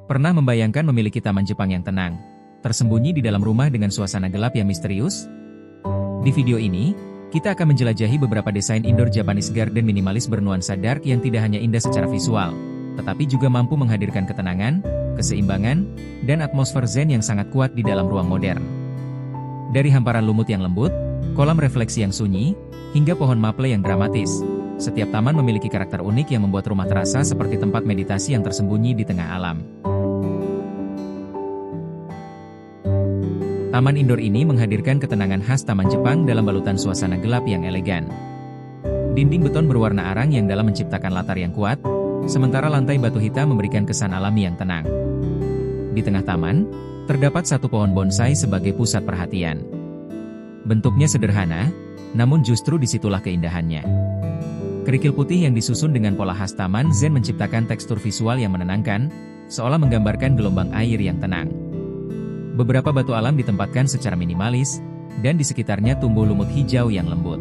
Pernah membayangkan memiliki taman Jepang yang tenang, tersembunyi di dalam rumah dengan suasana gelap yang misterius? Di video ini, kita akan menjelajahi beberapa desain indoor Japanese garden minimalis bernuansa dark yang tidak hanya indah secara visual, tetapi juga mampu menghadirkan ketenangan, keseimbangan, dan atmosfer zen yang sangat kuat di dalam ruang modern. Dari hamparan lumut yang lembut, kolam refleksi yang sunyi, hingga pohon maple yang dramatis, setiap taman memiliki karakter unik yang membuat rumah terasa seperti tempat meditasi yang tersembunyi di tengah alam. Taman indoor ini menghadirkan ketenangan khas taman Jepang dalam balutan suasana gelap yang elegan. Dinding beton berwarna arang yang dalam menciptakan latar yang kuat, sementara lantai batu hitam memberikan kesan alami yang tenang. Di tengah taman, terdapat satu pohon bonsai sebagai pusat perhatian. Bentuknya sederhana, namun justru disitulah keindahannya. Kerikil putih yang disusun dengan pola khas taman zen menciptakan tekstur visual yang menenangkan, seolah menggambarkan gelombang air yang tenang. Beberapa batu alam ditempatkan secara minimalis, dan di sekitarnya tumbuh lumut hijau yang lembut.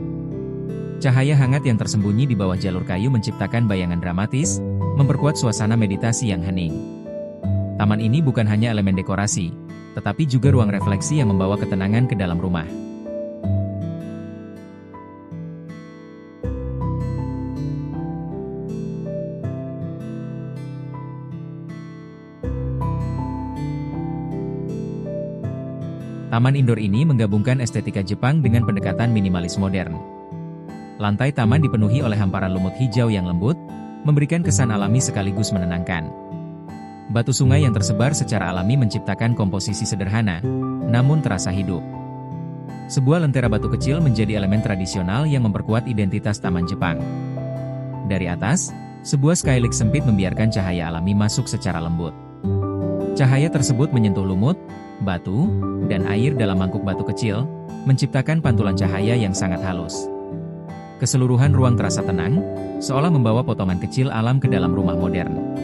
Cahaya hangat yang tersembunyi di bawah jalur kayu menciptakan bayangan dramatis, memperkuat suasana meditasi yang hening. Taman ini bukan hanya elemen dekorasi, tetapi juga ruang refleksi yang membawa ketenangan ke dalam rumah. Taman indoor ini menggabungkan estetika Jepang dengan pendekatan minimalis modern. Lantai taman dipenuhi oleh hamparan lumut hijau yang lembut, memberikan kesan alami sekaligus menenangkan. Batu sungai yang tersebar secara alami menciptakan komposisi sederhana, namun terasa hidup. Sebuah lentera batu kecil menjadi elemen tradisional yang memperkuat identitas taman Jepang. Dari atas, sebuah skylight sempit membiarkan cahaya alami masuk secara lembut. Cahaya tersebut menyentuh lumut, batu, dan air dalam mangkuk batu kecil, menciptakan pantulan cahaya yang sangat halus. Keseluruhan ruang terasa tenang, seolah membawa potongan kecil alam ke dalam rumah modern.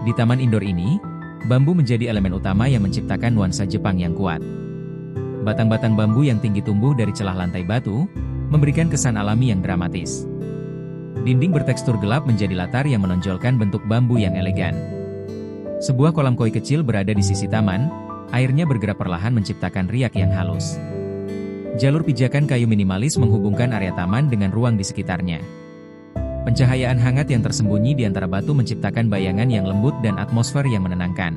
Di taman indoor ini, bambu menjadi elemen utama yang menciptakan nuansa Jepang yang kuat. Batang-batang bambu yang tinggi tumbuh dari celah lantai batu, memberikan kesan alami yang dramatis. Dinding bertekstur gelap menjadi latar yang menonjolkan bentuk bambu yang elegan. Sebuah kolam koi kecil berada di sisi taman, airnya bergerak perlahan menciptakan riak yang halus. Jalur pijakan kayu minimalis menghubungkan area taman dengan ruang di sekitarnya. Pencahayaan hangat yang tersembunyi di antara batu menciptakan bayangan yang lembut dan atmosfer yang menenangkan.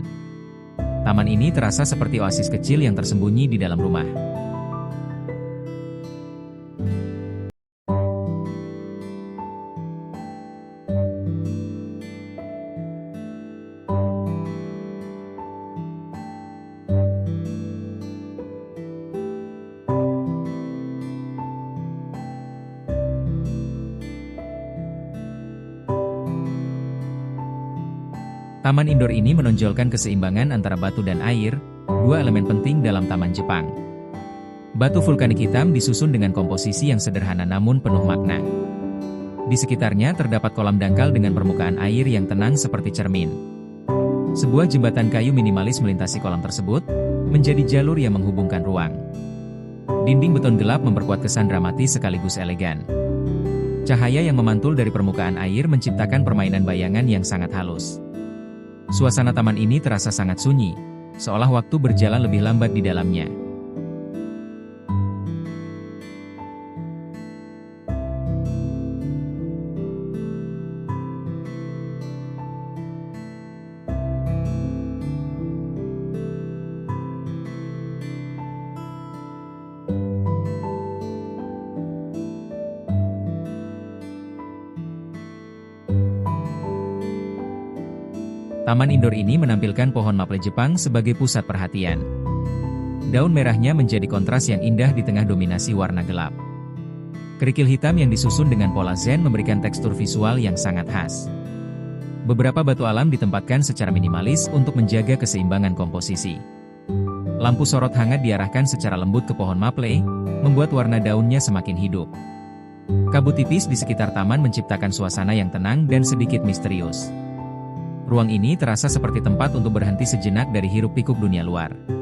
Taman ini terasa seperti oasis kecil yang tersembunyi di dalam rumah. Taman indoor ini menonjolkan keseimbangan antara batu dan air, dua elemen penting dalam taman Jepang. Batu vulkanik hitam disusun dengan komposisi yang sederhana namun penuh makna. Di sekitarnya terdapat kolam dangkal dengan permukaan air yang tenang seperti cermin. Sebuah jembatan kayu minimalis melintasi kolam tersebut, menjadi jalur yang menghubungkan ruang. Dinding beton gelap memperkuat kesan dramatis sekaligus elegan. Cahaya yang memantul dari permukaan air menciptakan permainan bayangan yang sangat halus. Suasana taman ini terasa sangat sunyi, seolah waktu berjalan lebih lambat di dalamnya. Taman indoor ini menampilkan pohon maple Jepang sebagai pusat perhatian. Daun merahnya menjadi kontras yang indah di tengah dominasi warna gelap. Kerikil hitam yang disusun dengan pola zen memberikan tekstur visual yang sangat khas. Beberapa batu alam ditempatkan secara minimalis untuk menjaga keseimbangan komposisi. Lampu sorot hangat diarahkan secara lembut ke pohon maple, membuat warna daunnya semakin hidup. Kabut tipis di sekitar taman menciptakan suasana yang tenang dan sedikit misterius. Ruang ini terasa seperti tempat untuk berhenti sejenak dari hiruk-pikuk dunia luar.